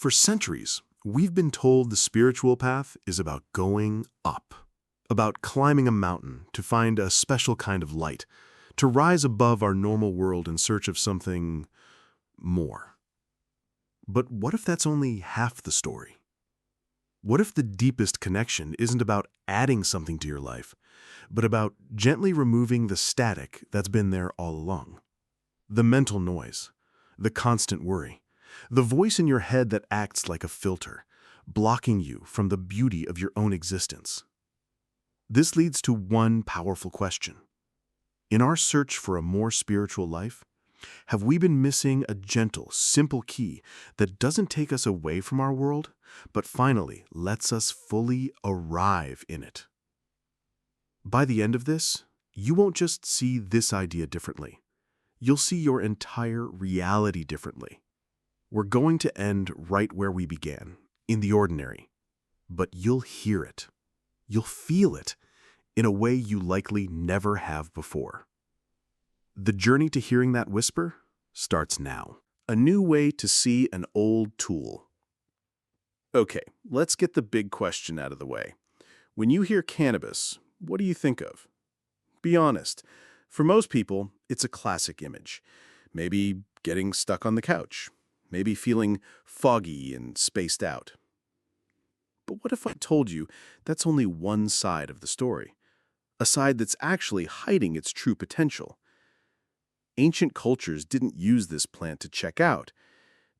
For centuries, we've been told the spiritual path is about going up, about climbing a mountain to find a special kind of light, to rise above our normal world in search of something more. But what if that's only half the story? What if the deepest connection isn't about adding something to your life, but about gently removing the static that's been there all along? The mental noise, the constant worry, the voice in your head that acts like a filter, blocking you from the beauty of your own existence. This leads to one powerful question. In our search for a more spiritual life, have we been missing a gentle, simple key that doesn't take us away from our world, but finally lets us fully arrive in it? By the end of this, you won't just see this idea differently. You'll see your entire reality differently. We're going to end right where we began, in the ordinary. But you'll hear it. You'll feel it in a way you likely never have before. The journey to hearing that whisper starts now. A new way to see an old tool. Okay, let's get the big question out of the way. When you hear cannabis, what do you think of? Be honest. For most people, it's a classic image. Maybe getting stuck on the couch. Maybe feeling foggy and spaced out. But what if I told you that's only one side of the story? A side that's actually hiding its true potential. Ancient cultures didn't use this plant to check out.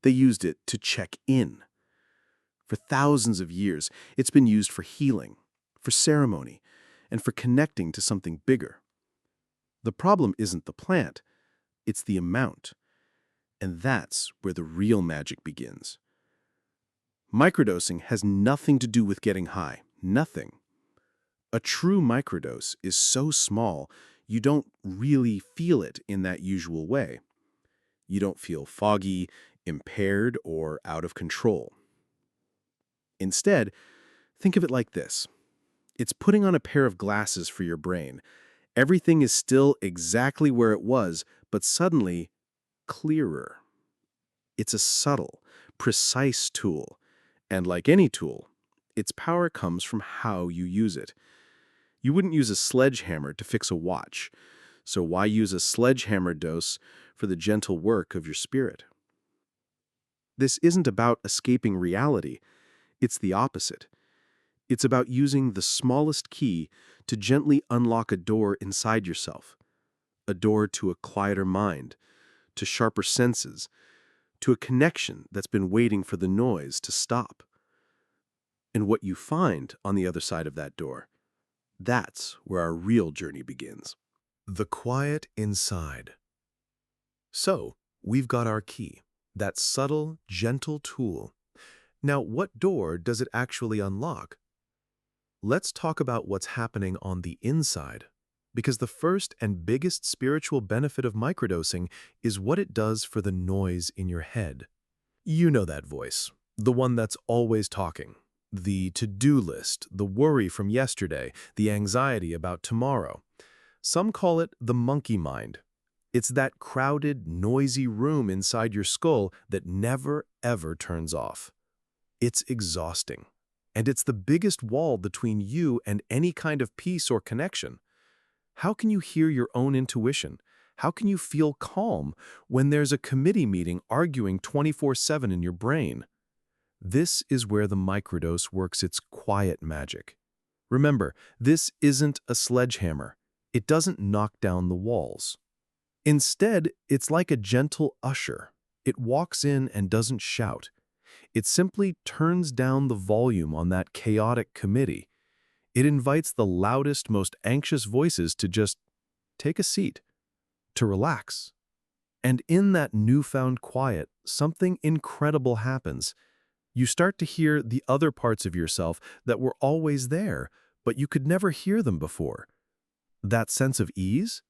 They used it to check in. For thousands of years, it's been used for healing, for ceremony, and for connecting to something bigger. The problem isn't the plant, it's the amount. And that's where the real magic begins. Microdosing has nothing to do with getting high. Nothing. A true microdose is so small, you don't really feel it in that usual way. You don't feel foggy, impaired, or out of control. Instead, think of it like this. It's putting on a pair of glasses for your brain. Everything is still exactly where it was, but suddenly clearer. It's a subtle, precise tool. And like any tool, its power comes from how you use it. You wouldn't use a sledgehammer to fix a watch, so why use a sledgehammer dose for the gentle work of your spirit? This isn't about escaping reality. It's the opposite. It's about using the smallest key to gently unlock a door inside yourself, a door to a quieter mind, to sharper senses, to a connection that's been waiting for the noise to stop. And what you find on the other side of that door, that's where our real journey begins. The quiet inside. So, we've got our key, that subtle, gentle tool. Now, what door does it actually unlock? Let's talk about what's happening on the inside, because the first and biggest spiritual benefit of microdosing is what it does for the noise in your head. You know that voice, the one that's always talking. The to-do list, the worry from yesterday, the anxiety about tomorrow. Some call it the monkey mind. It's that crowded, noisy room inside your skull that never, ever turns off. It's exhausting, and it's the biggest wall between you and any kind of peace or connection. How can you hear your own intuition? How can you feel calm when there's a committee meeting arguing 24/7 in your brain? This is where the microdose works its quiet magic. Remember, this isn't a sledgehammer. It doesn't knock down the walls. Instead, it's like a gentle usher. It walks in and doesn't shout. It simply turns down the volume on that chaotic committee. It invites the loudest, most anxious voices to just take a seat, to relax. And in that newfound quiet, something incredible happens. You start to hear the other parts of yourself that were always there, but you could never hear them before. That sense of ease?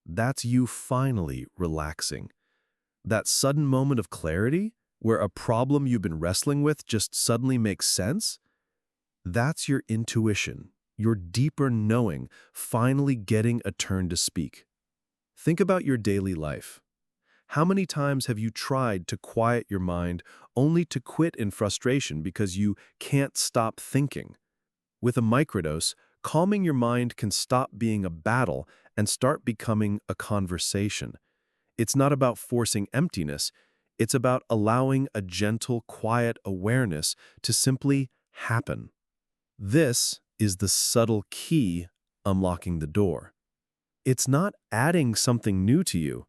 That's you finally relaxing. That sudden moment of clarity, where a problem you've been wrestling with just suddenly makes sense? That's your intuition, your deeper knowing, finally getting a turn to speak. Think about your daily life. How many times have you tried to quiet your mind only to quit in frustration because you can't stop thinking? With a microdose, calming your mind can stop being a battle and start becoming a conversation. It's not about forcing emptiness, it's about allowing a gentle, quiet awareness to simply happen. This is the subtle key unlocking the door. It's not adding something new to you,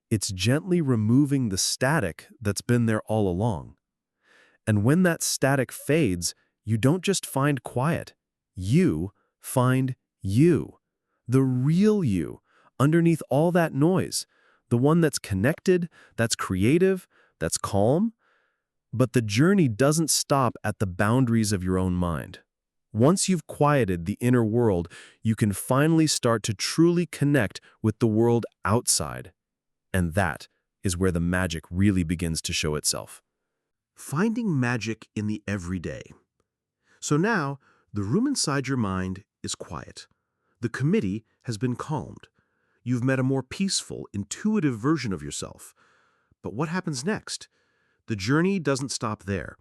it's gently removing the static that's been there all along. And when that static fades, you don't just find quiet, you find you, the real you, underneath all that noise, the one that's connected, that's creative, that's calm. But the journey doesn't stop at the boundaries of your own mind. Once you've quieted the inner world, you can finally start to truly connect with the world outside. And that is where the magic really begins to show itself. Finding magic in the everyday. So now, the room inside your mind is quiet. The committee has been calmed. You've met a more peaceful, intuitive version of yourself. But what happens next? The journey doesn't stop there.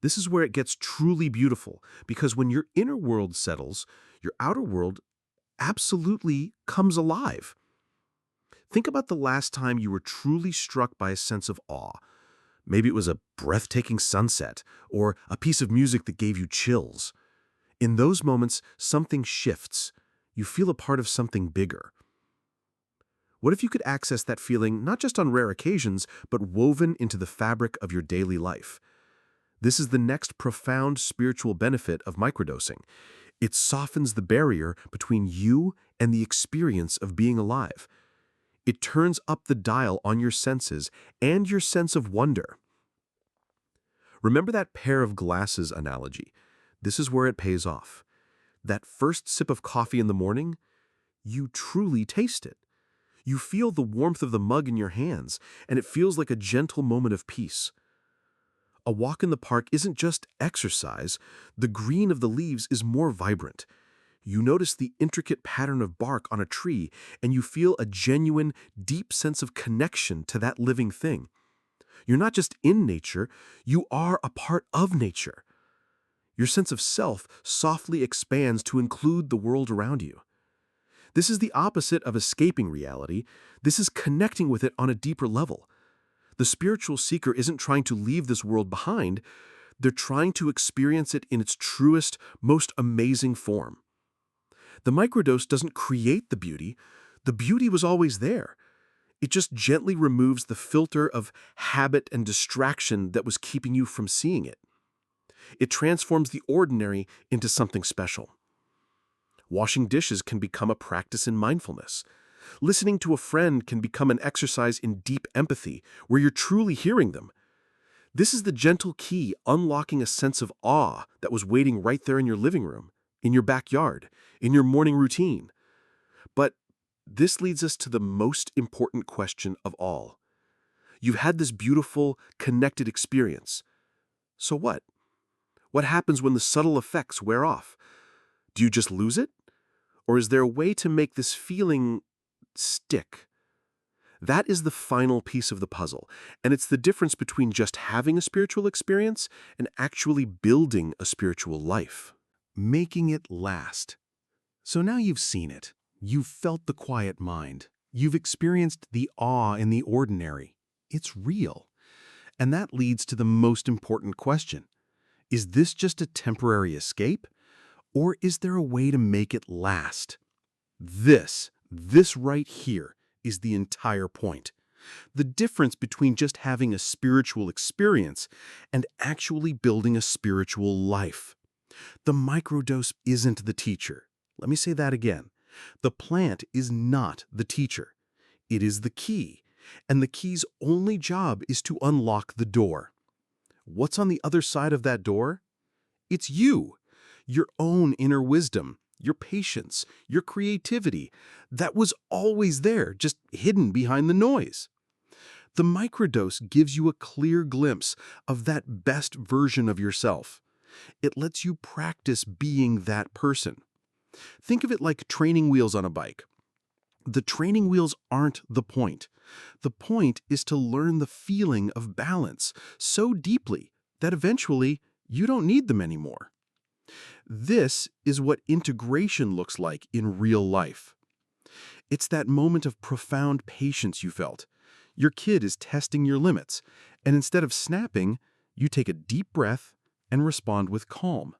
This is where it gets truly beautiful, because when your inner world settles, your outer world absolutely comes alive. Think about the last time you were truly struck by a sense of awe. Maybe it was a breathtaking sunset, or a piece of music that gave you chills. In those moments, something shifts. You feel a part of something bigger. What if you could access that feeling not just on rare occasions, but woven into the fabric of your daily life? This is the next profound spiritual benefit of microdosing. It softens the barrier between you and the experience of being alive. It turns up the dial on your senses and your sense of wonder. Remember that pair of glasses analogy. This is where it pays off. That first sip of coffee in the morning, you truly taste it. You feel the warmth of the mug in your hands, and it feels like a gentle moment of peace. A walk in the park isn't just exercise. The green of the leaves is more vibrant. You notice the intricate pattern of bark on a tree, and you feel a genuine, deep sense of connection to that living thing. You're not just in nature, you are a part of nature. Your sense of self softly expands to include the world around you. This is the opposite of escaping reality. This is connecting with it on a deeper level. The spiritual seeker isn't trying to leave this world behind. They're trying to experience it in its truest, most amazing form. The microdose doesn't create the beauty. The beauty was always there. It just gently removes the filter of habit and distraction that was keeping you from seeing it. It transforms the ordinary into something special. Washing dishes can become a practice in mindfulness. Listening to a friend can become an exercise in deep empathy, where you're truly hearing them. This is the gentle key unlocking a sense of awe that was waiting right there in your living room, in your backyard, in your morning routine. But this leads us to the most important question of all. You've had this beautiful, connected experience. So what? What happens when the subtle effects wear off? Do you just lose it? Or is there a way to make this feeling stick? That is the final piece of the puzzle, and it's the difference between just having a spiritual experience and actually building a spiritual life. Making it last. So now you've seen it. You've felt the quiet mind. You've experienced the awe in the ordinary. It's real. And that leads to the most important question. Is this just a temporary escape? Or is there a way to make it last? This right here is the entire point. The difference between just having a spiritual experience and actually building a spiritual life. The microdose isn't the teacher. Let me say that again. The plant is not the teacher. It is the key, and the key's only job is to unlock the door. What's on the other side of that door? It's you, your own inner wisdom, your patience, your creativity. That was always there, just hidden behind the noise. The microdose gives you a clear glimpse of that best version of yourself. It lets you practice being that person. Think of it like training wheels on a bike. The training wheels aren't the point. The point is to learn the feeling of balance so deeply that eventually you don't need them anymore. This is what integration looks like in real life. It's that moment of profound patience you felt. Your kid is testing your limits, and instead of snapping, you take a deep breath and respond with calm.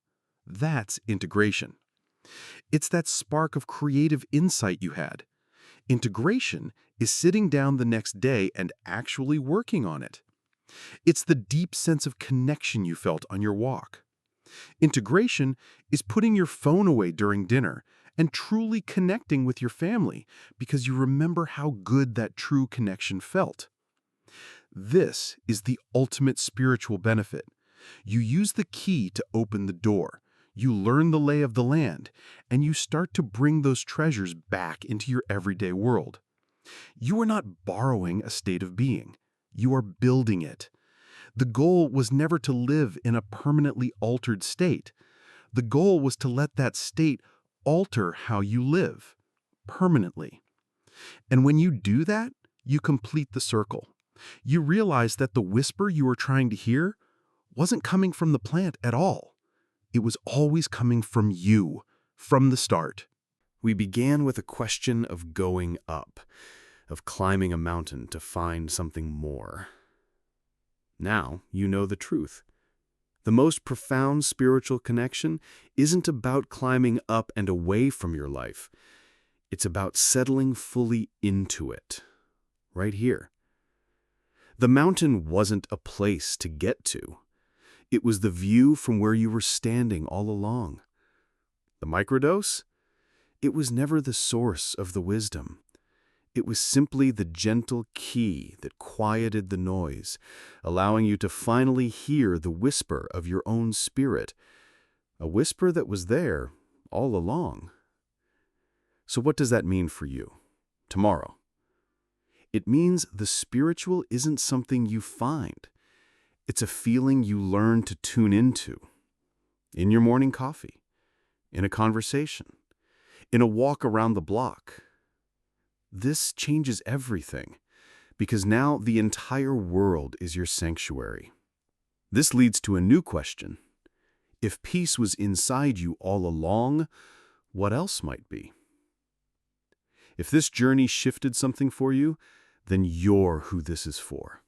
That's integration. It's that spark of creative insight you had. Integration is sitting down the next day and actually working on it. It's the deep sense of connection you felt on your walk. Integration is putting your phone away during dinner and truly connecting with your family because you remember how good that true connection felt. This is the ultimate spiritual benefit. You use the key to open the door. You learn the lay of the land, and you start to bring those treasures back into your everyday world. You are not borrowing a state of being. You are building it. The goal was never to live in a permanently altered state. The goal was to let that state alter how you live, permanently. And when you do that, you complete the circle. You realize that the whisper you were trying to hear wasn't coming from the plant at all. It was always coming from you, from the start. We began with a question of going up, of climbing a mountain to find something more. Now you know the truth. The most profound spiritual connection isn't about climbing up and away from your life. It's about settling fully into it, right here. The mountain wasn't a place to get to. It was the view from where you were standing all along. The microdose? It was never the source of the wisdom. It was simply the gentle key that quieted the noise, allowing you to finally hear the whisper of your own spirit, a whisper that was there all along. So what does that mean for you, tomorrow? It means the spiritual isn't something you find. It's a feeling you learn to tune into. In your morning coffee, in a conversation, in a walk around the block. This changes everything, because now the entire world is your sanctuary. This leads to a new question. If peace was inside you all along, what else might be? If this journey shifted something for you, then you're who this is for.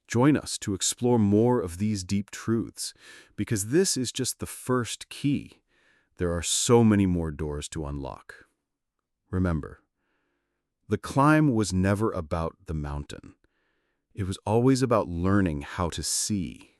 Join us to explore more of these deep truths, because this is just the first key. There are so many more doors to unlock. Remember, the climb was never about the mountain. It was always about learning how to see.